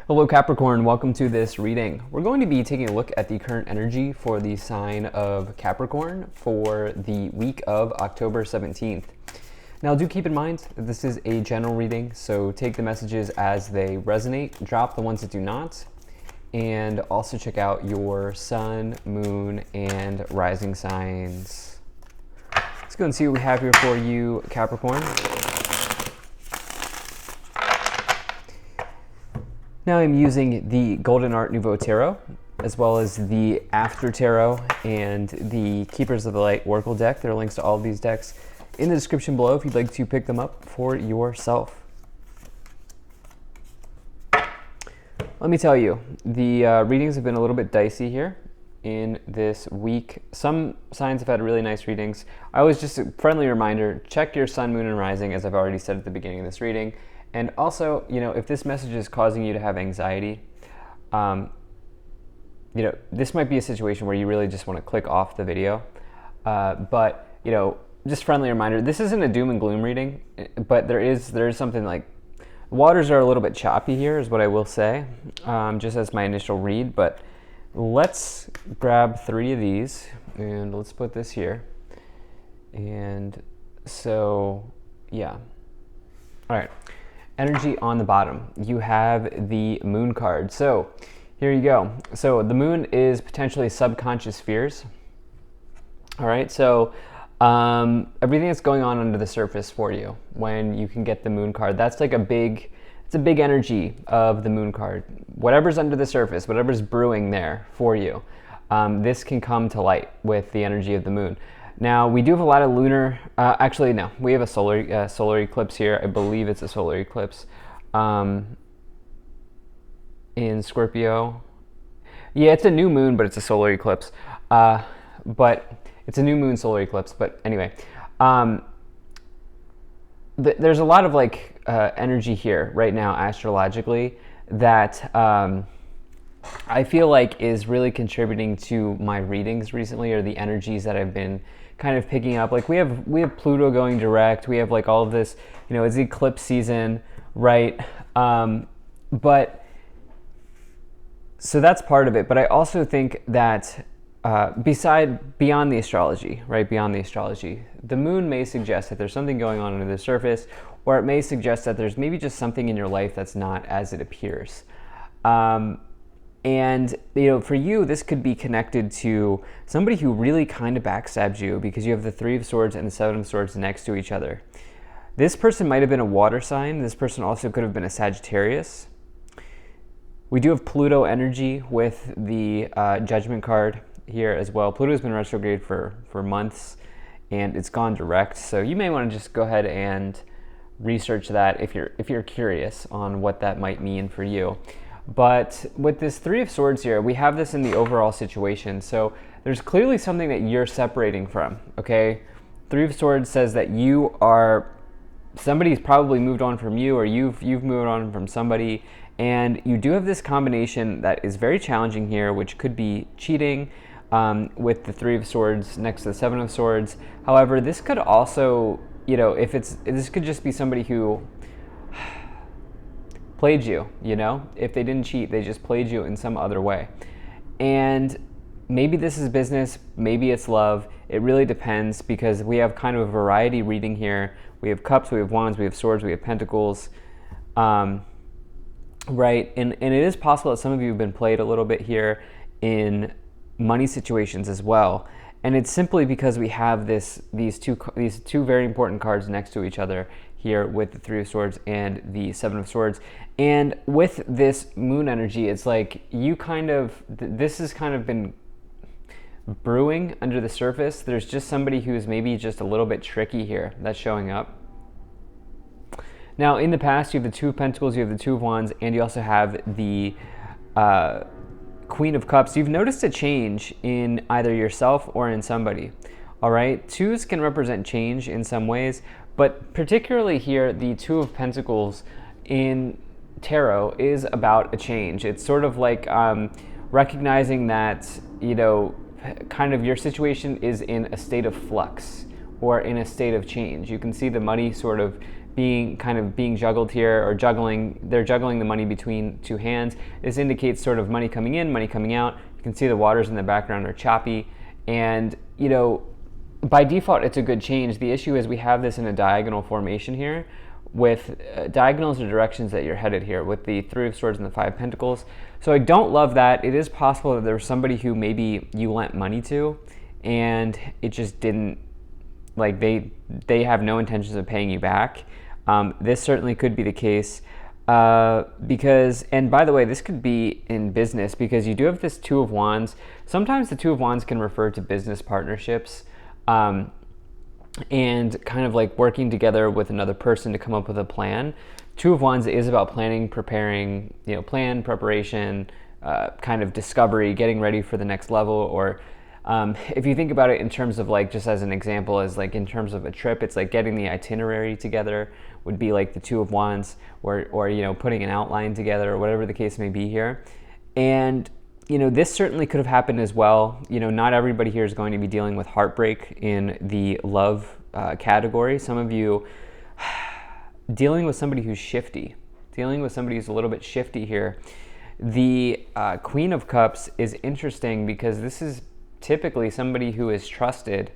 Hello Capricorn, welcome to this reading. We're going to be taking a look at the current energy for the sign of Capricorn for the week of October 17th. Now do keep in mind that this is a general reading, so take the messages as they resonate, drop the ones that do not, and also check out your sun, moon, and rising signs. Let's go and see what we have here for you, Capricorn. Now I'm using the Golden Art Nouveau Tarot, as well as the After Tarot and the Keepers of the Light Oracle deck. There are links to all of these decks in the description below if you'd like to pick them up for yourself. Let me tell you, the readings have been a little bit dicey here in this week. Some signs have had really nice readings. I always just a friendly reminder, check your sun, moon, and rising, as I've already said at the beginning of this reading. And also, if this message is causing you to have anxiety, this might be a situation where you really just want to click off the video. But just friendly reminder, this isn't a doom and gloom reading, but there is something like, waters are a little bit choppy here is what I will say, just as my initial read. But let's grab 3 of these and let's put this here. And so, yeah. All right. Energy on the bottom, you have the moon card. So here you go. So the moon is potentially subconscious fears. All right, so everything that's going on under the surface for you when you can get the moon card, that's like it's a big energy of the moon card. Whatever's under the surface, whatever's brewing there for you, this can come to light with the energy of the moon. Now, we do have a lot of lunar, actually, no, we have a solar eclipse here. I believe it's a solar eclipse in Scorpio. Yeah, it's a new moon, but it's a solar eclipse. But it's a new moon solar eclipse. But anyway, there's a lot of energy here right now astrologically that I feel like is really contributing to my readings recently, or the energies that I've been kind of picking up. Like we have Pluto going direct. We have like all of this, it's eclipse season, right? But so that's part of it. But I also think that beyond the astrology, right? Beyond the astrology, the moon may suggest that there's something going on under the surface, or it may suggest that there's maybe just something in your life that's not as it appears. And, for you, this could be connected to somebody who really kind of backstabs you because you have the 3 of Swords and the 7 of Swords next to each other. This person might have been a water sign. This person also could have been a Sagittarius. We do have Pluto energy with the Judgment card here as well. Pluto's been retrograde for months, and it's gone direct. So you may want to just go ahead and research that if you're curious on what that might mean for you. But with this 3 of Swords here, we have this in the overall situation. So there's clearly something that you're separating from, okay? 3 of Swords says that somebody's probably moved on from you, or you've moved on from somebody, and you do have this combination that is very challenging here, which could be cheating with the 3 of Swords next to the 7 of Swords. However, this could also, this could just be somebody who played you, if they didn't cheat, they just played you in some other way. And maybe this is business, maybe it's love. It really depends, because we have kind of a variety reading here. We have cups, we have wands, we have swords, we have pentacles, right? And it is possible that some of you have been played a little bit here in money situations as well. And it's simply because we have these two very important cards next to each other here with the 3 of Swords and the 7 of Swords. And with this moon energy, it's like this has kind of been brewing under the surface. There's just somebody who's maybe just a little bit tricky here that's showing up. Now, in the past, you have the 2 of Pentacles, you have the 2 of Wands, and you also have the Queen of Cups. You've noticed a change in either yourself or in somebody, all right? 2s can represent change in some ways, but particularly here, the 2 of Pentacles in tarot is about a change. It's sort of like recognizing that, kind of your situation is in a state of flux or in a state of change. You can see the money sort of being juggled here, or they're juggling the money between two hands. This indicates sort of money coming in, money coming out. You can see the waters in the background are choppy, and by default it's a good change. The issue is we have this in a diagonal formation here, with diagonals are directions that you're headed here, with the Three of Swords and the Five of Pentacles. So I don't love that. It is possible that there's somebody who maybe you lent money to, and it just didn't, like they have no intentions of paying you back. This certainly could be the case, because, and by the way, this could be in business, because you do have this Two of Wands. Sometimes the Two of Wands can refer to business partnerships, and kind of like working together with another person to come up with a plan. Two of Wands is about planning, preparing, plan, preparation, kind of discovery, getting ready for the next level. Or if you think about it in terms of, like, just as an example, as like in terms of a trip, it's like getting the itinerary together would be like the Two of Wands, or putting an outline together, or whatever the case may be here. And this certainly could have happened as well. Not everybody here is going to be dealing with heartbreak in the love category. Some of you dealing with somebody who's shifty, dealing with somebody who's a little bit shifty here. The Queen of Cups is interesting because this is typically somebody who is trusted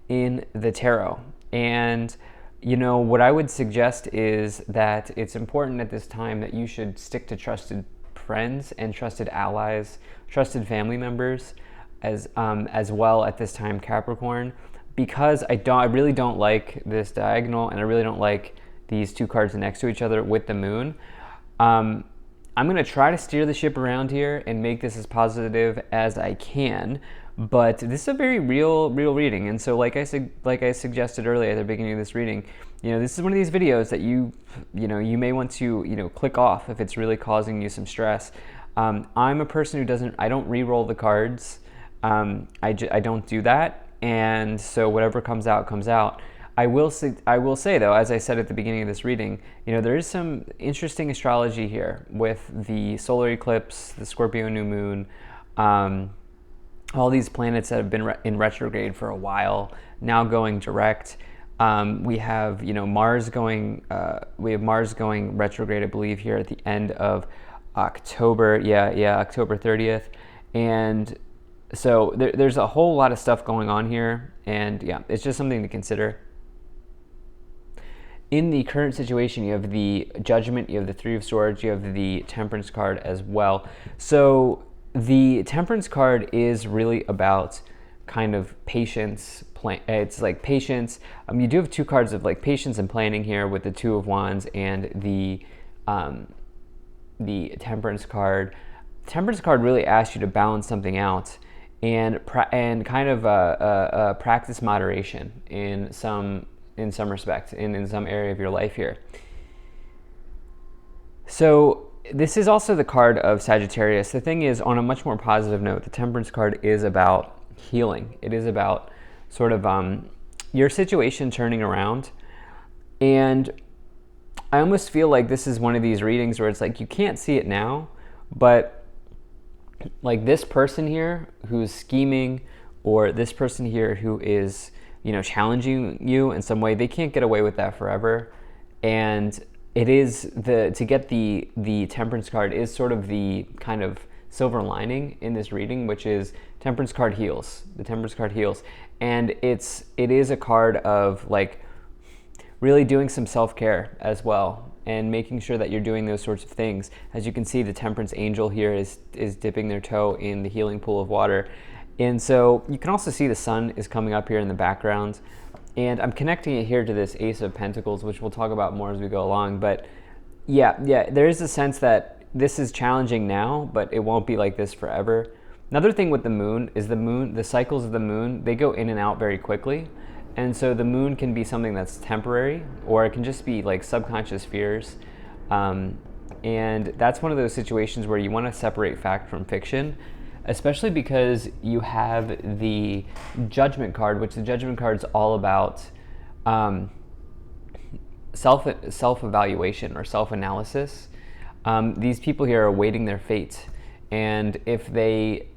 in the tarot. And what I would suggest is that it's important at this time that you should stick to trusted friends and trusted allies, trusted family members as well at this time, Capricorn, because I really don't like this diagonal, and I really don't like these two cards next to each other with the moon. I'm going to try to steer the ship around here and make this as positive as I can, but this is a very real reading. And so like I suggested earlier at the beginning of this reading, this is one of these videos that you may want to click off if it's really causing you some stress. I'm a person who I don't re-roll the cards. I don't do that, and so whatever comes out comes out. I will say though, as I said at the beginning of this reading, there is some interesting astrology here with the solar eclipse, the Scorpio new moon, all these planets that have been in retrograde for a while, now going direct. We have Mars going retrograde, I believe, here at the end of October. October 30th, and so there's a whole lot of stuff going on here, and it's just something to consider. In the current situation, you have the Judgment, you have the Three of Swords, you have the Temperance card as well. So the Temperance card is really about kind of patience. It's like patience. You do have two cards of like patience and planning here with the Two of Wands and the Temperance card. The Temperance card really asks you to balance something out and kind of practice moderation in some respect, in some area of your life here. So this is also the card of Sagittarius. The thing is, on a much more positive note, the Temperance card is about healing. It is about sort of your situation turning around. And I almost feel like this is one of these readings where it's like you can't see it now, but like this person here who's scheming, or this person here who is challenging you in some way, they can't get away with that forever. And it is to get the Temperance card is sort of the kind of silver lining in this reading, which is Temperance card heals. The Temperance card heals, and it is a card of like really doing some self-care as well, and making sure that you're doing those sorts of things. As you can see, the Temperance angel here is dipping their toe in the healing pool of water. And so you can also see the sun is coming up here in the background. And I'm connecting it here to this Ace of Pentacles, which we'll talk about more as we go along. But yeah, there is a sense that this is challenging now, but it won't be like this forever. Another thing with the moon is the cycles of the moon, they go in and out very quickly. And so the moon can be something that's temporary, or it can just be like subconscious fears. And that's one of those situations where you want to separate fact from fiction, especially because you have the Judgment card, which the Judgment card is all about self-evaluation or self-analysis. These people here are awaiting their fate, and if they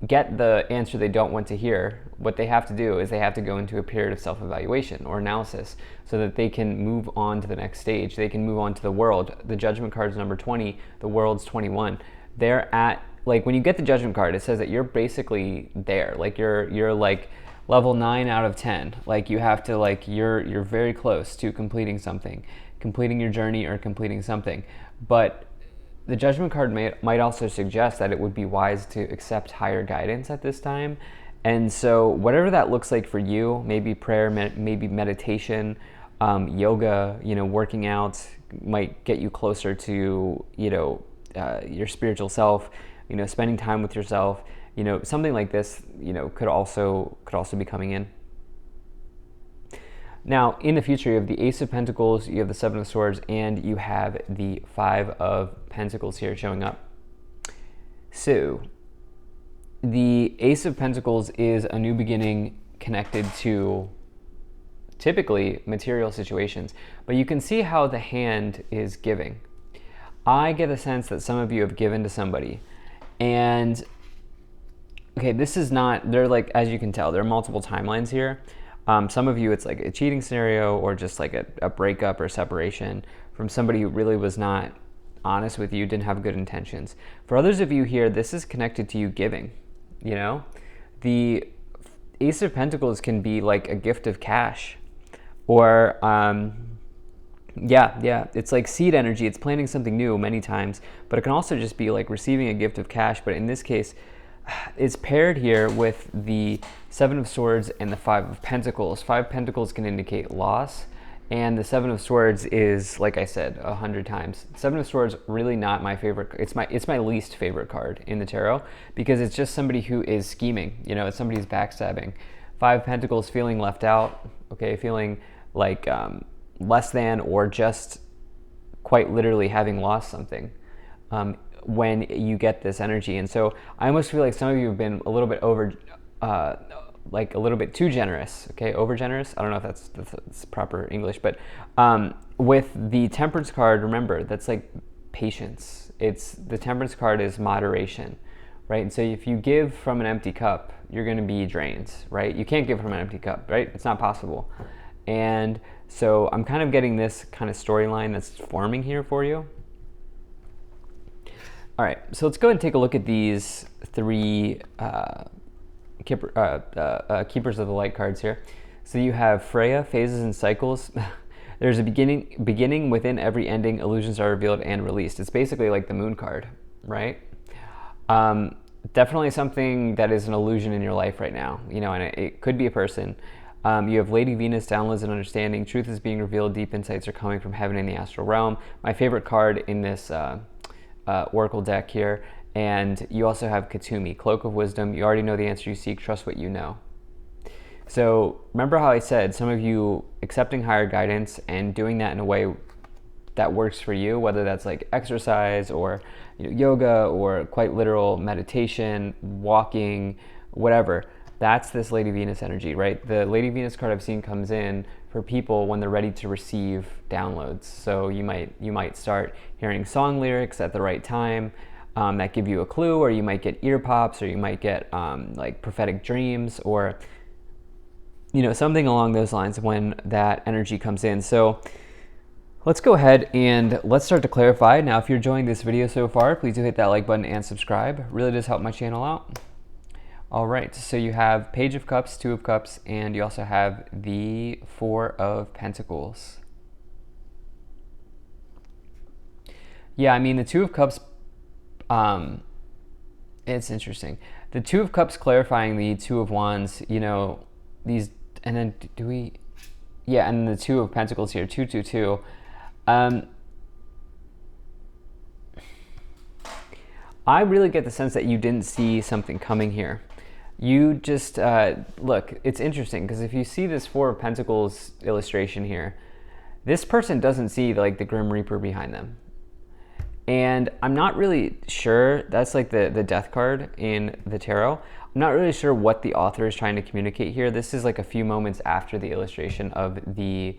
get the answer they don't want to hear, what they have to do is they have to go into a period of self-evaluation or analysis so that they can move on to the next stage. They can move on to the world. The judgment card is number 20, the world's 21. They're at, like, when you get the judgment card, it says that you're basically there. Like you're like level 9 out of 10. Like you have to, like, you're very close to completing something, completing your journey or completing something. But the judgment card might also suggest that it would be wise to accept higher guidance at this time. And so whatever that looks like for you, maybe prayer, maybe meditation, yoga, working out might get you closer to, your spiritual self, spending time with yourself, something like this, could also be coming in. Now, in the future, you have the Ace of Pentacles, you have the Seven of Swords, and you have the Five of Pentacles here showing up. So, the Ace of Pentacles is a new beginning connected to typically material situations, but you can see how the hand is giving. I get a sense that some of you have given to somebody, and okay, this is not, they're like, as you can tell, there are multiple timelines here. Some of you, it's like a cheating scenario or just like a breakup or separation from somebody who really was not honest with you, didn't have good intentions. For others of you here, this is connected to you giving, The Ace of Pentacles can be like a gift of cash or, it's like seed energy. It's planting something new many times, but it can also just be like receiving a gift of cash. But in this case, it's paired here with the Seven of Swords and the Five of Pentacles. Five of Pentacles can indicate loss, and the Seven of Swords is, like I said, 100 times. Seven of Swords, really not my favorite. It's my least favorite card in the tarot because it's just somebody who is scheming. It's somebody who's backstabbing. Five of Pentacles, feeling left out. Okay, feeling like less than, or just quite literally having lost something. When you get this energy. And so I almost feel like some of you have been a little bit like a little bit too generous, okay? Over generous. I don't know if that's proper English, but with the Temperance card, remember, that's like patience. The Temperance card is moderation, right? And so if you give from an empty cup, you're going to be drained, right? You can't give from an empty cup, right? It's not possible. And so I'm kind of getting this kind of storyline that's forming here for you. All right, so let's go ahead and take a look at these three Keepers of the Light cards here. So you have Freya, Phases and Cycles. There's a beginning within every ending. Illusions are revealed and released. It's basically like the Moon card, right? Definitely something that is an illusion in your life right now, and it could be a person. You have Lady Venus, downloads and understanding. Truth is being revealed. Deep insights are coming from heaven and the astral realm. My favorite card in this Oracle deck here. And you also have Katumi, Cloak of Wisdom. You already know the answer you seek. Trust what you know. So remember how I said some of you accepting higher guidance and doing that in a way that works for you, whether that's like exercise or yoga or quite literal meditation, walking, whatever. That's this Lady Venus energy, right? The Lady Venus card I've seen comes in for people when they're ready to receive downloads. So you might start hearing song lyrics at the right time that give you a clue, or you might get ear pops, or you might get like prophetic dreams, or something along those lines when that energy comes in. So let's go ahead and let's start to clarify. Now, if you're enjoying this video so far, please do hit that like button and subscribe. It really does help my channel out. All right, so you have Page of Cups, Two of Cups, and you also have the Four of Pentacles. Yeah, I mean, the Two of Cups, it's interesting. The Two of Cups clarifying the Two of Wands, these, and then and the Two of Pentacles here, 222. I really get the sense that you didn't see something coming here. You just, look, it's interesting because if you see this Four of Pentacles illustration here, this person doesn't see like the Grim Reaper behind them. And I'm not really sure, that's like the Death card in the tarot. I'm not really sure what the author is trying to communicate here. This is like a few moments after the illustration of the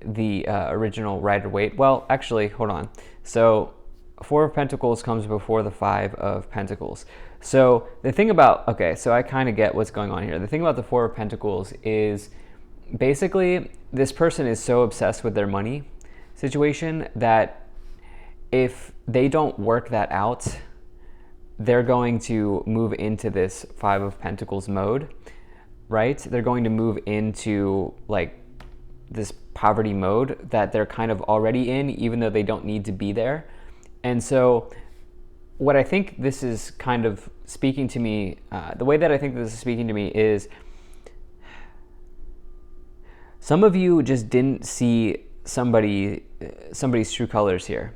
original Rider-Waite. Well, actually, hold on. So Four of Pentacles comes before the Five of Pentacles. So the thing about, okay, so I kind of get what's going on here. The thing about the Four of Pentacles is basically this person is so obsessed with their money situation that if they don't work that out, they're going to move into this Five of Pentacles mode, right? They're going to move into like this poverty mode that they're kind of already in, even though they don't need to be there. And so what I think this is kind of speaking to me, the way that I think this is speaking to me is some of you just didn't see somebody's true colors here.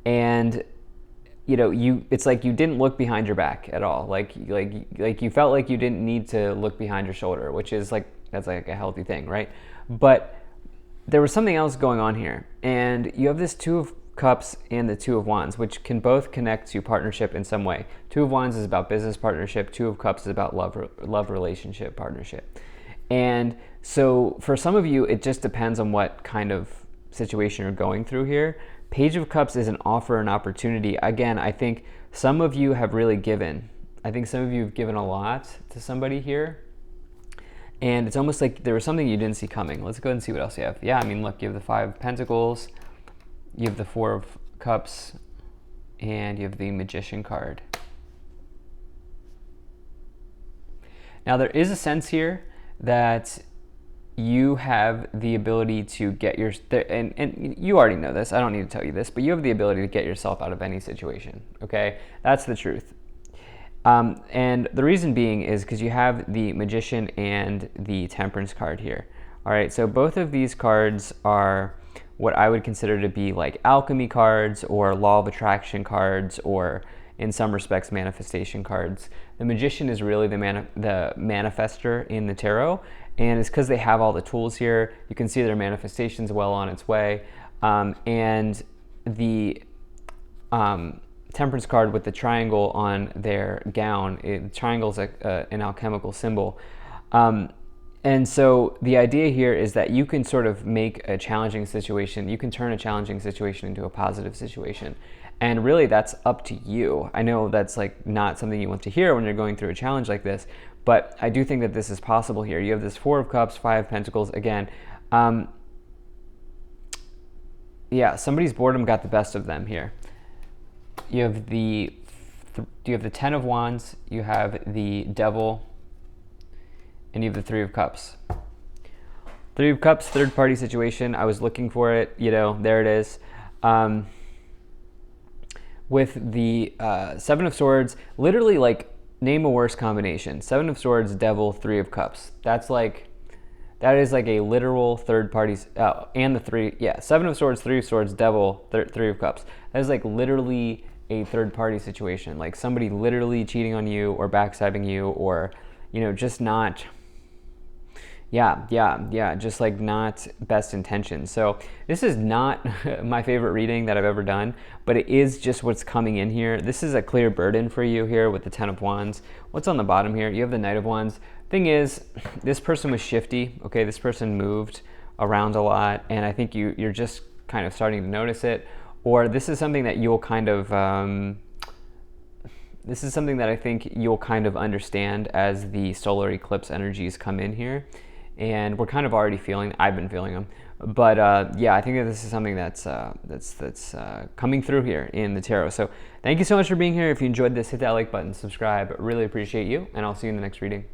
And you know, it's like you didn't look behind your back at all. Like you felt like you didn't need to look behind your shoulder, which is like, that's like a healthy thing, right? But there was something else going on here. And you have this Two of Cups and the Two of Wands, which can both connect to partnership in some way. Two of Wands is about business partnership. Two of Cups is about love relationship partnership. And so for some of you, it just depends on what kind of situation you're going through here. Page of Cups is an offer, an opportunity. Again, I think some of you have really given. I think some of you have given a lot to somebody here. And it's almost like there was something you didn't see coming. Let's go ahead and see what else you have. Yeah, I mean, look, you have the Five of Pentacles, you have the Four of Cups, and you have the Magician card. Now, there is a sense here that you have the ability to get your, and you already know this, I don't need to tell you this, but you have the ability to get yourself out of any situation, okay? That's the truth. And the reason being is because you have the Magician and the Temperance card here. All right, so both of these cards are what I would consider to be like alchemy cards or law of attraction cards, or in some respects manifestation cards. The Magician is really the manifester in the tarot, and it's because they have all the tools here. You can see their manifestation's well on its way. And the Temperance card with the triangle on their gown, the triangle is an alchemical symbol. And so the idea here is that you can sort of make a challenging situation, you can turn a challenging situation into a positive situation. And really that's up to you. I know that's like not something you want to hear when you're going through a challenge like this, but I do think that this is possible here. You have this Four of Cups, Five of Pentacles. Again, yeah, somebody's boredom got the best of them here. You have the Ten of Wands, you have the Devil, and you have the Three of Cups. Three of Cups, third party situation. I was looking for it, you know, there it is. With the Seven of Swords, literally like name a worse combination. Seven of Swords, Devil, Three of Cups. That is like a literal third party, and the three, yeah, Seven of Swords, Three of Swords, Devil, Three of Cups. That is like literally a third party situation, like somebody literally cheating on you or backstabbing you, or, you know, just not, just like not best intentions. So this is not my favorite reading that I've ever done, but it is just what's coming in here. This is a clear burden for you here with the Ten of Wands. What's on the bottom here? You have the Knight of Wands. Thing is, this person was shifty, okay? This person moved around a lot, and I think you're just kind of starting to notice it. Or this is something that you'll kind of, this is something that I think you'll kind of understand as the solar eclipse energies come in here. And we're kind of already feeling, I've been feeling them. But yeah, I think that this is something that's coming through here in the tarot. So thank you so much for being here. If you enjoyed this, hit that like button, subscribe. Really appreciate you, and I'll see you in the next reading.